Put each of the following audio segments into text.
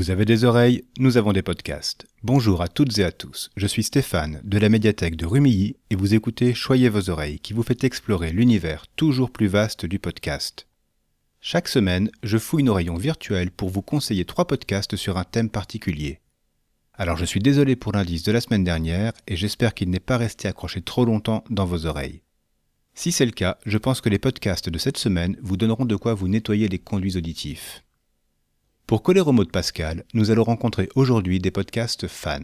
Vous avez des oreilles, nous avons des podcasts. Bonjour à toutes et à tous, je suis Stéphane de la médiathèque de Rumilly et vous écoutez Choyez vos oreilles qui vous fait explorer l'univers toujours plus vaste du podcast. Chaque semaine, je fouille nos rayons virtuels pour vous conseiller 3 podcasts sur un thème particulier. Alors je suis désolé pour l'indice de la semaine dernière et j'espère qu'il n'est pas resté accroché trop longtemps dans vos oreilles. Si c'est le cas, je pense que les podcasts de cette semaine vous donneront de quoi vous nettoyer les conduits auditifs. Pour coller au mot de Pascal, nous allons rencontrer aujourd'hui des podcasts fans.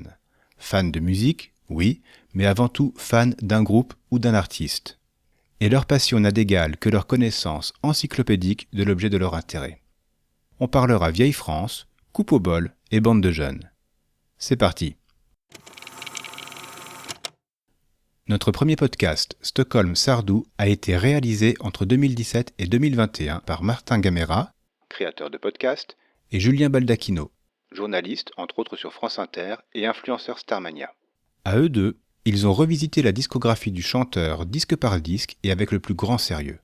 Fans de musique, oui, mais avant tout fans d'un groupe ou d'un artiste. Et leur passion n'a d'égal que leur connaissance encyclopédique de l'objet de leur intérêt. On parlera vieille France, coupe au bol et bande de jeunes. C'est parti. Notre premier podcast, Stockholm Sardou, a été réalisé entre 2017 et 2021 par Martin Gamera, créateur de podcast, et Julien Baldacchino, journaliste entre autres sur France Inter et influenceur Starmania. À eux deux, ils ont revisité la discographie du chanteur disque par disque et avec le plus grand sérieux.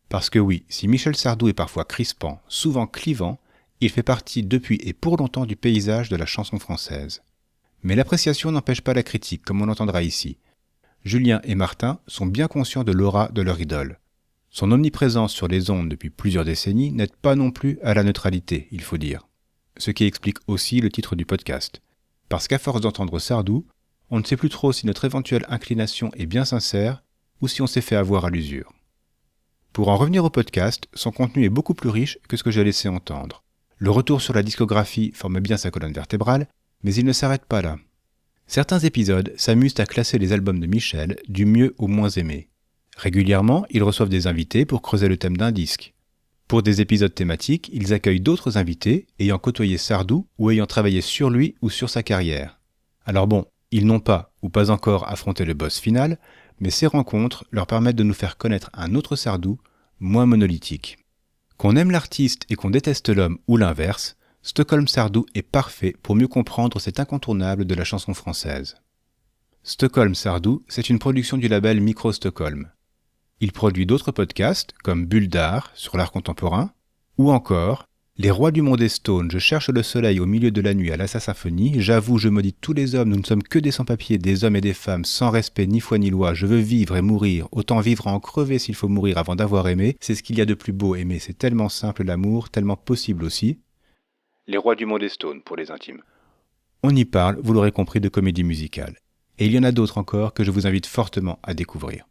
Parce que oui, si Michel Sardou est parfois crispant, souvent clivant, il fait partie depuis et pour longtemps du paysage de la chanson française. Mais l'appréciation n'empêche pas la critique, comme on l'entendra ici. Julien et Martin sont bien conscients de l'aura de leur idole. Son omniprésence sur les ondes depuis plusieurs décennies n'aide pas non plus à la neutralité, il faut dire. Ce qui explique aussi le titre du podcast. Parce qu'à force d'entendre Sardou, on ne sait plus trop si notre éventuelle inclination est bien sincère ou si on s'est fait avoir à l'usure. Pour en revenir au podcast, son contenu est beaucoup plus riche que ce que j'ai laissé entendre. Le retour sur la discographie forme bien sa colonne vertébrale, mais il ne s'arrête pas là. Certains épisodes s'amusent à classer les albums de Michel du mieux au moins aimé. Régulièrement, ils reçoivent des invités pour creuser le thème d'un disque. Pour des épisodes thématiques, ils accueillent d'autres invités ayant côtoyé Sardou ou ayant travaillé sur lui ou sur sa carrière. Alors bon, ils n'ont pas, ou pas encore, affronté le boss final, mais ces rencontres leur permettent de nous faire connaître un autre Sardou, moins monolithique. Qu'on aime l'artiste et qu'on déteste l'homme ou l'inverse, Stockholm Sardou est parfait pour mieux comprendre cet incontournable de la chanson française. Stockholm Sardou, c'est une production du label Micro Stockholm. Il produit d'autres podcasts, comme Bulle d'art, sur l'art contemporain, ou encore Les rois du monde est stone, je cherche le soleil au milieu de la nuit à la symphonie, j'avoue, je maudis tous les hommes, nous ne sommes que des sans-papiers, des hommes et des femmes, sans respect ni foi ni loi, je veux vivre et mourir, autant vivre à en crever s'il faut mourir avant d'avoir aimé, c'est ce qu'il y a de plus beau, aimer, c'est tellement simple l'amour, tellement possible aussi. Les rois du monde est stone, pour les intimes. On y parle, vous l'aurez compris, de comédie musicale. Et il y en a d'autres encore que je vous invite fortement à découvrir.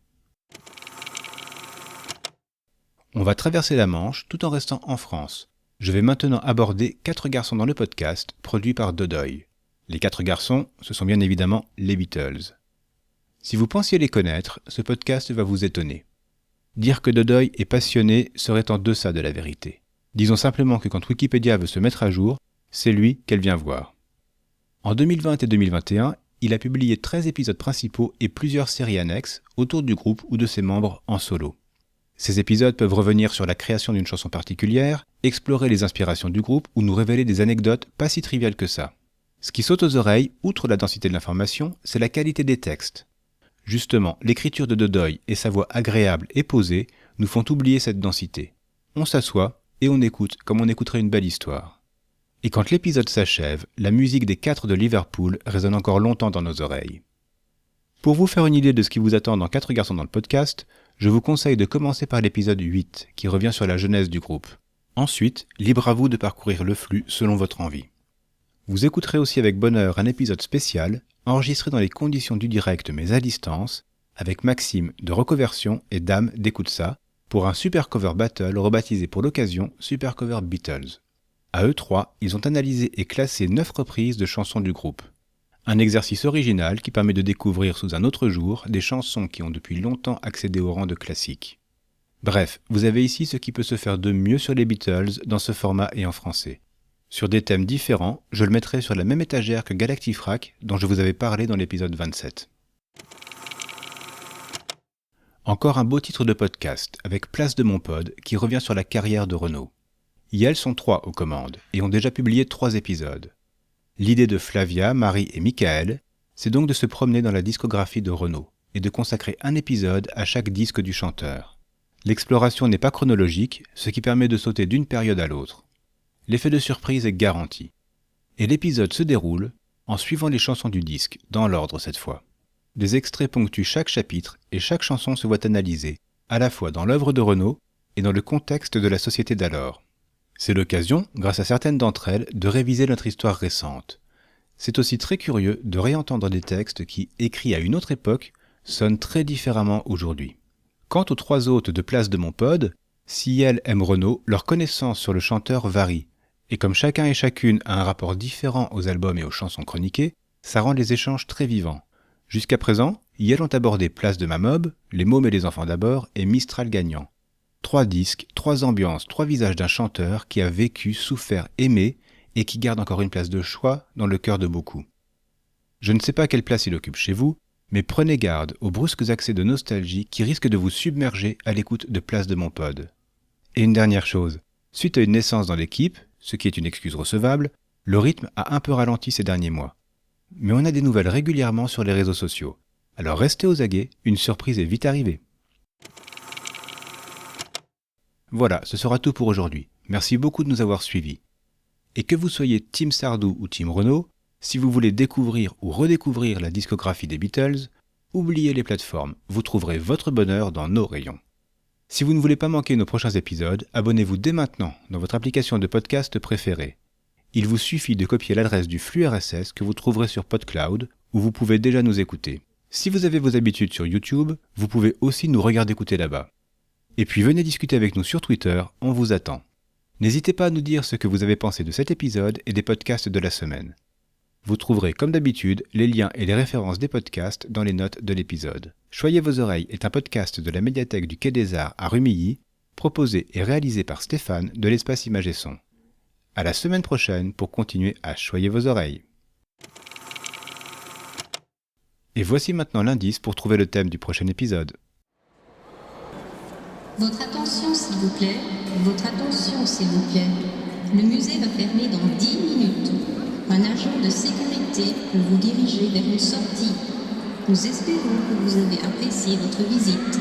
On va traverser la Manche tout en restant en France. Je vais maintenant aborder 4 garçons dans le podcast, produit par Dodoy. Les 4 garçons, ce sont bien évidemment les Beatles. Si vous pensiez les connaître, ce podcast va vous étonner. Dire que Dodoy est passionné serait en deçà de la vérité. Disons simplement que quand Wikipédia veut se mettre à jour, c'est lui qu'elle vient voir. En 2020 et 2021, il a publié 13 épisodes principaux et plusieurs séries annexes autour du groupe ou de ses membres en solo. Ces épisodes peuvent revenir sur la création d'une chanson particulière, explorer les inspirations du groupe ou nous révéler des anecdotes pas si triviales que ça. Ce qui saute aux oreilles, outre la densité de l'information, c'est la qualité des textes. Justement, l'écriture de Dodoy et sa voix agréable et posée nous font oublier cette densité. On s'assoit et on écoute comme on écouterait une belle histoire. Et quand l'épisode s'achève, la musique des 4 de Liverpool résonne encore longtemps dans nos oreilles. Pour vous faire une idée de ce qui vous attend dans 4 garçons dans le podcast, je vous conseille de commencer par l'épisode 8, qui revient sur la genèse du groupe. Ensuite, libre à vous de parcourir le flux selon votre envie. Vous écouterez aussi avec bonheur un épisode spécial, enregistré dans les conditions du direct mais à distance, avec Maxime de Recoversion et Dame d'Écoute ça, pour un super cover battle rebaptisé pour l'occasion Super Cover Beatles. À eux 3, ils ont analysé et classé 9 reprises de chansons du groupe. Un exercice original qui permet de découvrir sous un autre jour des chansons qui ont depuis longtemps accédé au rang de classiques. Bref, vous avez ici ce qui peut se faire de mieux sur les Beatles dans ce format et en français. Sur des thèmes différents, je le mettrai sur la même étagère que Galactifrac dont je vous avais parlé dans l'épisode 27. Encore un beau titre de podcast avec Place de mon pod qui revient sur la carrière de Renaud. Elles sont 3 aux commandes et ont déjà publié 3 épisodes. L'idée de Flavia, Marie et Michael, c'est donc de se promener dans la discographie de Renaud et de consacrer un épisode à chaque disque du chanteur. L'exploration n'est pas chronologique, ce qui permet de sauter d'une période à l'autre. L'effet de surprise est garanti. et l'épisode se déroule en suivant les chansons du disque, dans l'ordre cette fois. Des extraits ponctuent chaque chapitre et chaque chanson se voit analysée, à la fois dans l'œuvre de Renaud et dans le contexte de la société d'alors. C'est l'occasion, grâce à certaines d'entre elles, de réviser notre histoire récente. C'est aussi très curieux de réentendre des textes qui, écrits à une autre époque, sonnent très différemment aujourd'hui. Quant aux trois hôtes de Place de Montpod, si elles aiment Renaud, leur connaissance sur le chanteur varie, et comme chacun et chacune a un rapport différent aux albums et aux chansons chroniquées, ça rend les échanges très vivants. Jusqu'à présent, Yel ont abordé Place de Mamob, Les Mômes et les Enfants d'abord et Mistral gagnant. 3 disques, 3 ambiances, 3 visages d'un chanteur qui a vécu, souffert, aimé et qui garde encore une place de choix dans le cœur de beaucoup. Je ne sais pas quelle place il occupe chez vous, mais prenez garde aux brusques accès de nostalgie qui risquent de vous submerger à l'écoute de Place de Montpod. Et une dernière chose, suite à une naissance dans l'équipe, ce qui est une excuse recevable, le rythme a un peu ralenti ces derniers mois. Mais on a des nouvelles régulièrement sur les réseaux sociaux. Alors restez aux aguets, une surprise est vite arrivée. Voilà, ce sera tout pour aujourd'hui. Merci beaucoup de nous avoir suivis. Et que vous soyez Team Sardou ou Team Renaud, si vous voulez découvrir ou redécouvrir la discographie des Beatles, oubliez les plateformes, vous trouverez votre bonheur dans nos rayons. Si vous ne voulez pas manquer nos prochains épisodes, abonnez-vous dès maintenant dans votre application de podcast préférée. Il vous suffit de copier l'adresse du flux RSS que vous trouverez sur PodCloud, où vous pouvez déjà nous écouter. Si vous avez vos habitudes sur YouTube, vous pouvez aussi nous regarder écouter là-bas. Et puis venez discuter avec nous sur Twitter, on vous attend. N'hésitez pas à nous dire ce que vous avez pensé de cet épisode et des podcasts de la semaine. Vous trouverez comme d'habitude les liens et les références des podcasts dans les notes de l'épisode. Choyez vos oreilles est un podcast de la médiathèque du Quai des Arts à Rumilly, proposé et réalisé par Stéphane de l'Espace Images et Son. À la semaine prochaine pour continuer à choyer vos oreilles. Et voici maintenant l'indice pour trouver le thème du prochain épisode. Votre attention s'il vous plaît, votre attention s'il vous plaît. Le musée va fermer dans 10 minutes. Un agent de sécurité peut vous diriger vers une sortie. Nous espérons que vous avez apprécié votre visite.